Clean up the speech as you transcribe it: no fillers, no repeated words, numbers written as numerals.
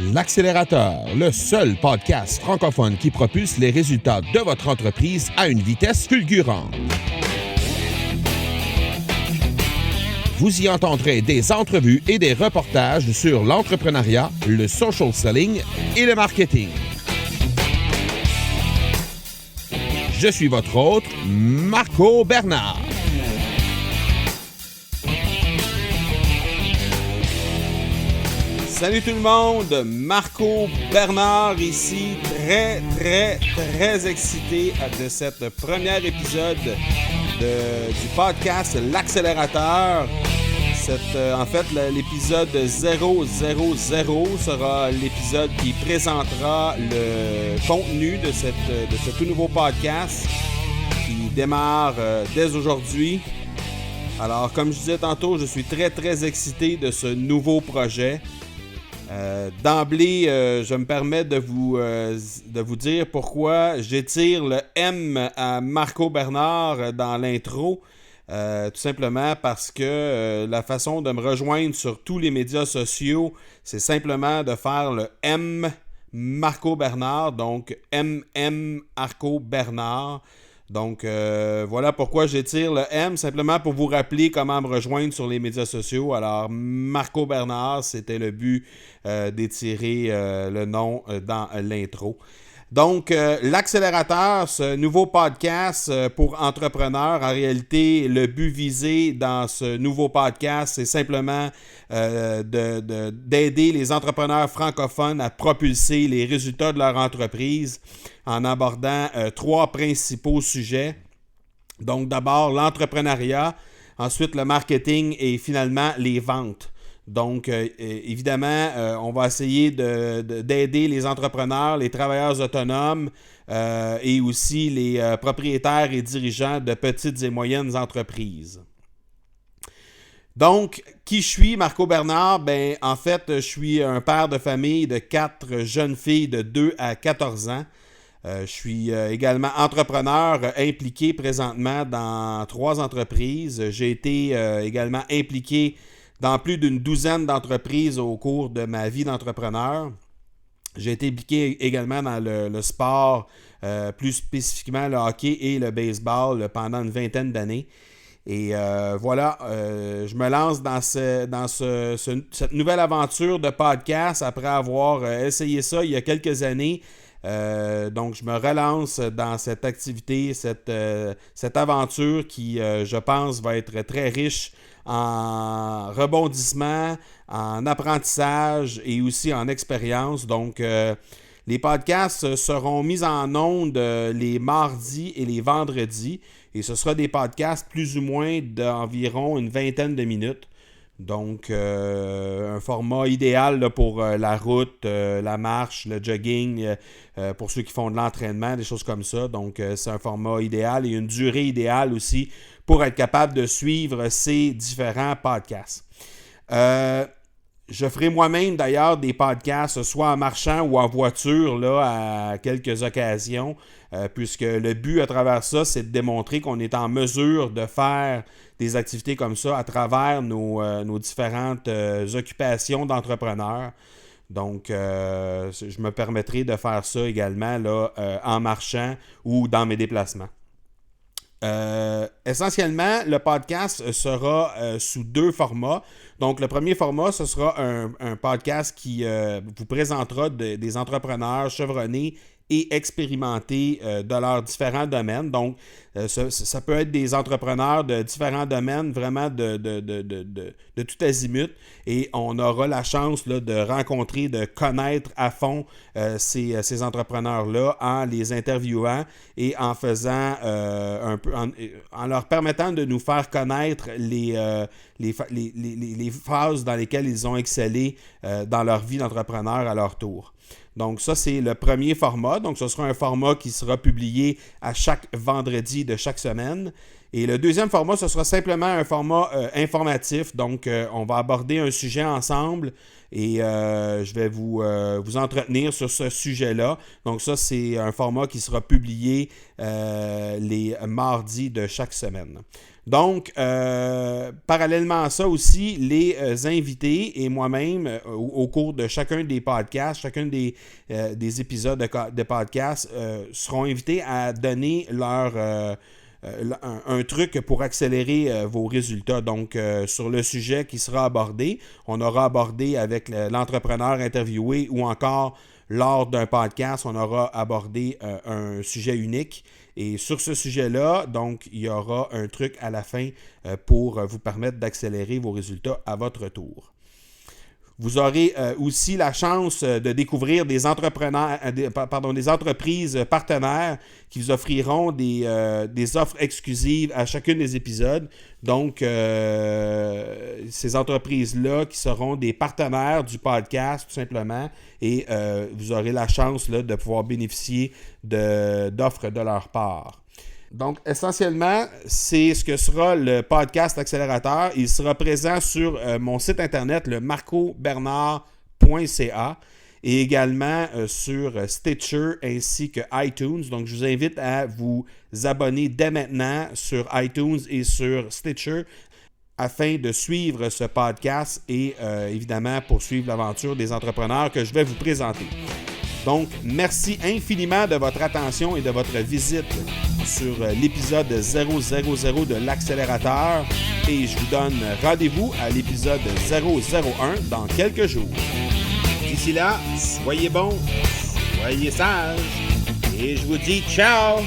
L'Accélérateur, le seul podcast francophone qui propulse les résultats de votre entreprise à une vitesse fulgurante. Vous y entendrez des entrevues et des reportages sur l'entrepreneuriat, le social selling et le marketing. Je suis votre hôte, Marco Bernard. Salut tout le monde, Marco Bernard ici, très excité de cette premier épisode du podcast L'Accélérateur. En fait, l'épisode 000 sera l'épisode qui présentera le contenu de ce tout nouveau podcast qui démarre dès aujourd'hui. Alors, comme je disais tantôt, je suis très excité de ce nouveau projet. D'emblée, je me permets de vous dire pourquoi j'étire le M à Marco Bernard dans l'intro. Tout simplement parce que la façon de me rejoindre sur tous les médias sociaux, c'est simplement de faire le M Marco Bernard, donc MM Marco Bernard. Donc, voilà pourquoi j'étire le M, simplement pour vous rappeler comment me rejoindre sur les médias sociaux. Alors, Marco Bernard, c'était le but d'étirer le nom dans l'intro. Donc, l'Accélérateur, ce nouveau podcast pour entrepreneurs, en réalité, le but visé dans ce nouveau podcast, c'est simplement d'aider les entrepreneurs francophones à propulser les résultats de leur entreprise en abordant trois principaux sujets. Donc, d'abord, l'entrepreneuriat, ensuite le marketing et finalement les ventes. Donc, évidemment, on va essayer d'aider les entrepreneurs, les travailleurs autonomes et aussi les propriétaires et dirigeants de petites et moyennes entreprises. Donc, qui je suis, Marco Bernard? Ben, en fait, je suis un père de famille de 4 jeunes filles de 2 à 14 ans. Je suis également entrepreneur impliqué présentement dans 3 entreprises. J'ai été également impliqué dans plus d'une douzaine d'entreprises au cours de ma vie d'entrepreneur. J'ai été impliqué également dans le sport, plus spécifiquement le hockey et le baseball pendant une vingtaine d'années. Et voilà, je me lance dans cette nouvelle aventure de podcast après avoir essayé ça il y a quelques années. Donc, je me relance dans cette activité, cette aventure qui, je pense, va être très riche en rebondissement, en apprentissage et aussi en expérience. Donc, les podcasts seront mis en ondes les mardis et les vendredis. Et ce sera des podcasts plus ou moins d'environ une vingtaine de minutes. Donc, un format idéal là, pour la route, la marche, le jogging, pour ceux qui font de l'entraînement, des choses comme ça. Donc, c'est un format idéal et une durée idéale aussi pour être capable de suivre ces différents podcasts. Je ferai moi-même d'ailleurs des podcasts, soit en marchant ou en voiture là, à quelques occasions, puisque le but à travers ça, c'est de démontrer qu'on est en mesure de faire des activités comme ça à travers nos différentes occupations d'entrepreneurs. Donc, je me permettrai de faire ça également là, en marchant ou dans mes déplacements. Essentiellement, le podcast sera sous 2 formats. Donc, le premier format, ce sera un podcast qui vous présentera des entrepreneurs chevronnés et expérimentés de leurs différents domaines. Donc, ça peut être des entrepreneurs de différents domaines, vraiment de tout azimut. Et on aura la chance là, de rencontrer, de connaître à fond ces entrepreneurs-là en les interviewant et en faisant en leur permettant de nous faire connaître les phases dans lesquelles ils ont excellé dans leur vie d'entrepreneur à leur tour. Donc ça, c'est le premier format. Donc ce sera un format qui sera publié à chaque vendredi de chaque semaine. Et le deuxième format, ce sera simplement un format informatif. Donc, on va aborder un sujet ensemble et je vais vous entretenir sur ce sujet-là. Donc, ça, c'est un format qui sera publié les mardis de chaque semaine. Donc, parallèlement à ça aussi, les invités et moi-même, au cours de chacun des podcasts, chacun des épisodes de podcasts, seront invités à donner un truc pour accélérer vos résultats. Donc, sur le sujet qui sera abordé, on aura abordé avec l'entrepreneur interviewé ou encore lors d'un podcast, on aura abordé un sujet unique. Et sur ce sujet-là, donc, il y aura un truc à la fin pour vous permettre d'accélérer vos résultats à votre tour. Vous aurez aussi la chance de découvrir des entreprises partenaires qui vous offriront des offres exclusives à chacun des épisodes. Donc, ces entreprises-là qui seront des partenaires du podcast, tout simplement, et vous aurez la chance là, de pouvoir bénéficier d'offres de leur part. Donc, essentiellement, c'est ce que sera le podcast accélérateur. Il sera présent sur mon site internet, le marcobernard.ca, et également sur Stitcher ainsi que iTunes. Donc, je vous invite à vous abonner dès maintenant sur iTunes et sur Stitcher afin de suivre ce podcast et évidemment poursuivre l'aventure des entrepreneurs que je vais vous présenter. Donc, merci infiniment de votre attention et de votre visite sur l'épisode 000 de l'accélérateur et je vous donne rendez-vous à l'épisode 001 dans quelques jours. D'ici là, soyez bons, soyez sages et je vous dis ciao!